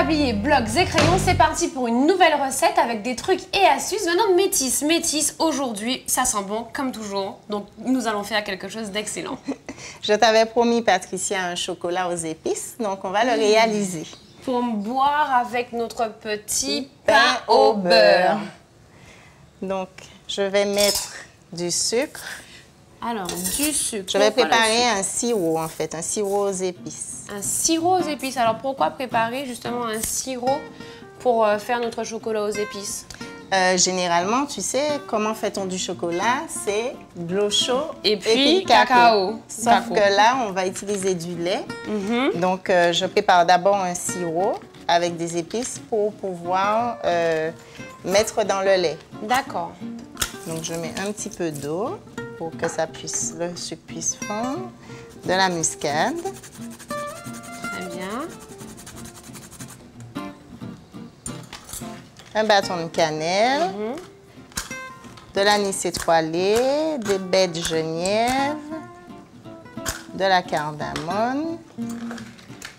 habillés, blocs et crayons, c'est parti pour une nouvelle recette avec des trucs et astuces venant de Métis. Métis, aujourd'hui, ça sent bon comme toujours, donc nous allons faire quelque chose d'excellent. Je t'avais promis, Patricia, un chocolat aux épices, donc on va le réaliser. Pour boire avec notre petit pain au beurre. Donc, je vais mettre du sucre. Alors, du sucre. Je vais préparer un sirop, en fait, un sirop aux épices. Un sirop aux épices. Alors, pourquoi préparer justement un sirop pour faire notre chocolat aux épices? Généralement, tu sais, comment fait-on du chocolat? C'est de l'eau chaude et puis cacao. Sauf que là, on va utiliser du lait. Donc, je prépare d'abord un sirop avec des épices pour pouvoir mettre dans le lait. D'accord. Donc, je mets un petit peu d'eau pour que le sucre puisse fondre. De la muscade. Très bien. Un bâton de cannelle. De l'anis étoilé, des baies de genièvre, de la cardamome,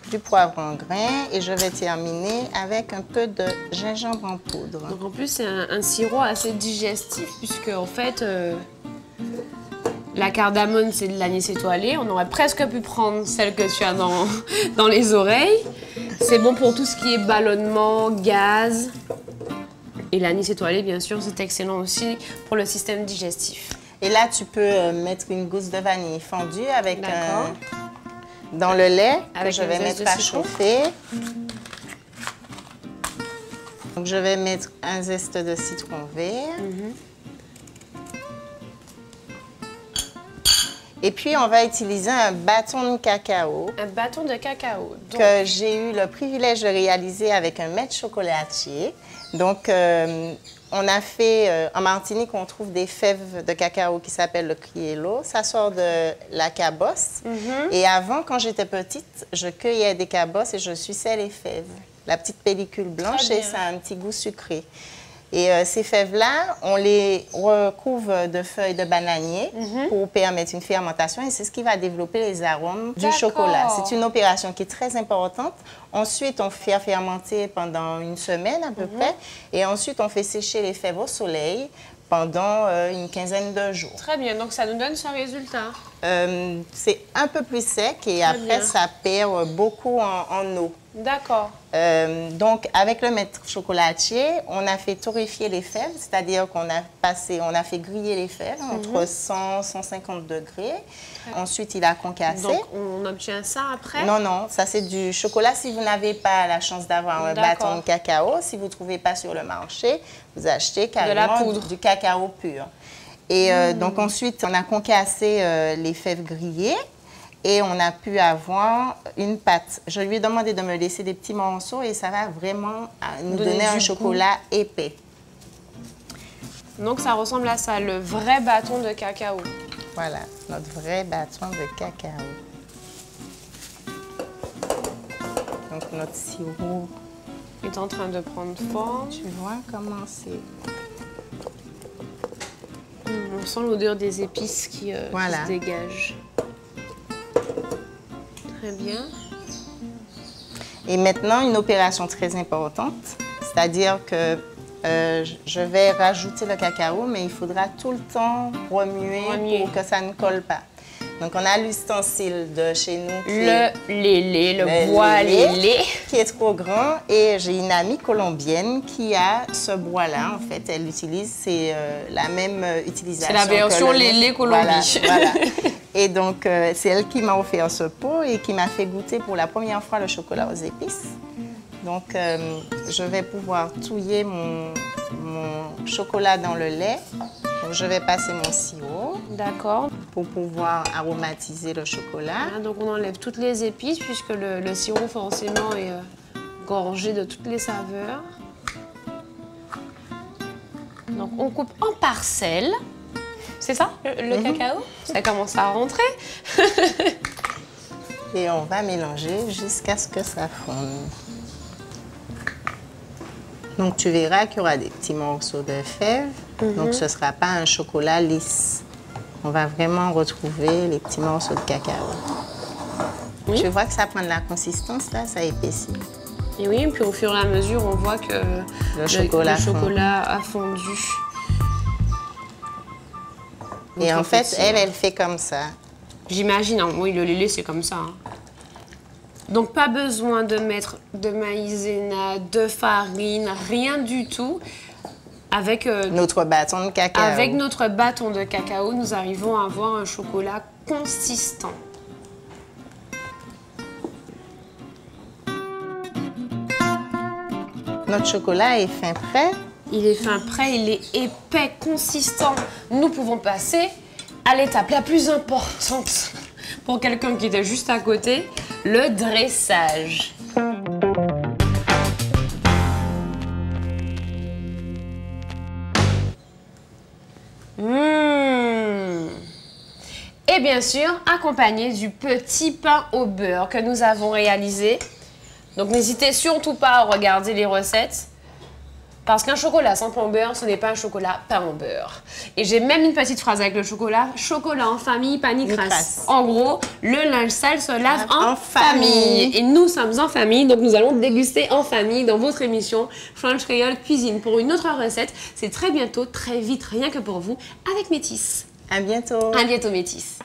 du poivron grain et je vais terminer avec un peu de gingembre en poudre. Donc en plus, c'est un sirop assez digestif puisque en fait, la cardamome, c'est de l'anis étoilé. On aurait presque pu prendre celle que tu as dans les oreilles. C'est bon pour tout ce qui est ballonnement, gaz. Et l'anis étoilé, bien sûr, c'est excellent aussi pour le système digestif. Et là, tu peux mettre une gousse de vanille fondue avec dans le lait que je vais mettre à chauffer. Donc, je vais mettre un zeste de citron vert. Et puis, on va utiliser un bâton de cacao. Un bâton de cacao. Donc... que j'ai eu le privilège de réaliser avec un maître chocolatier. Donc, on a fait, en Martinique, on trouve des fèves de cacao qui s'appellent le criollo. Ça sort de la cabosse. Et avant, quand j'étais petite, je cueillais des cabosses et je suçais les fèves. La petite pellicule blanche et ça a un petit goût sucré. Et ces fèves-là, on les recouvre de feuilles de bananier pour permettre une fermentation et c'est ce qui va développer les arômes du chocolat. C'est une opération qui est très importante. Ensuite, on fait fermenter pendant une semaine à peu près et ensuite, on fait sécher les fèves au soleil pendant une quinzaine de jours. Très bien, donc ça nous donne ce résultat. C'est un peu plus sec et après, ça perd beaucoup en eau. D'accord. Donc, avec le maître chocolatier, on a fait torréfier les fèves, c'est-à-dire qu'on a fait griller les fèves entre 100 et 150 degrés. Ensuite, il a concassé. Donc, on obtient ça après? Non, non, ça c'est du chocolat si vous n'avez pas la chance d'avoir un bâton de cacao. Si vous ne trouvez pas sur le marché, vous achetez carrément du cacao pur. Et donc, ensuite, on a concassé les fèves grillées. Et on a pu avoir une pâte. Je lui ai demandé de me laisser des petits morceaux et ça va vraiment nous donner un chocolat épais. Donc ça ressemble à ça, le vrai bâton de cacao. Voilà, notre vrai bâton de cacao. Donc notre sirop est en train de prendre forme. Tu vois comment c'est... On sent l'odeur des épices qui se dégage. Très bien. Et maintenant, une opération très importante, c'est-à-dire que je vais rajouter le cacao, mais il faudra tout le temps remuer pour que ça ne colle pas. Donc, on a l'ustensile de chez nous. Le bois lélé. Qui est trop grand. Et j'ai une amie colombienne qui a ce bois-là, en fait. Elle l'utilise, c'est la même utilisation. C'est la version lélé Colombie. Voilà. Et donc, c'est elle qui m'a offert ce pot et qui m'a fait goûter pour la première fois le chocolat aux épices. Donc, je vais pouvoir touiller mon chocolat dans le lait. Donc, je vais passer mon sirop. D'accord. Pour pouvoir aromatiser le chocolat. Voilà, donc, on enlève toutes les épices puisque le sirop, forcément, est gorgé de toutes les saveurs. Donc, on coupe en parcelles. C'est ça, le cacao? Ça commence à rentrer. Et on va mélanger jusqu'à ce que ça fonde. Donc, tu verras qu'il y aura des petits morceaux de fèves. Donc, ce ne sera pas un chocolat lisse. On va vraiment retrouver les petits morceaux de cacao. Tu vois que ça prend de la consistance, là, ça épaissit. Et oui, puis au fur et à mesure, on voit que le chocolat a fondu. Et en fait, elle fait comme ça. J'imagine, hein. Oui, le lait, c'est comme ça. Hein. Donc, pas besoin de mettre de maïzena, de farine, rien du tout. Avec notre bâton de cacao. Avec notre bâton de cacao, nous arrivons à avoir un chocolat consistant. Notre chocolat est fin prêt. Il est fin prêt, il est épais, consistant. Nous pouvons passer à l'étape la plus importante pour quelqu'un qui était juste à côté, le dressage. Et bien sûr, accompagné du petit pain au beurre que nous avons réalisé. Donc n'hésitez surtout pas à regarder les recettes. Parce qu'un chocolat sans pain au beurre, ce n'est pas un chocolat pain au beurre. Et j'ai même une petite phrase avec le chocolat. Chocolat en famille, pas ni crasse. En gros, le linge sale se lave en famille. Et nous sommes en famille, donc nous allons déguster en famille dans votre émission French Creole Cuisine pour une autre recette. C'est très bientôt, très vite, rien que pour vous, avec Métis. À bientôt. À bientôt, Métis.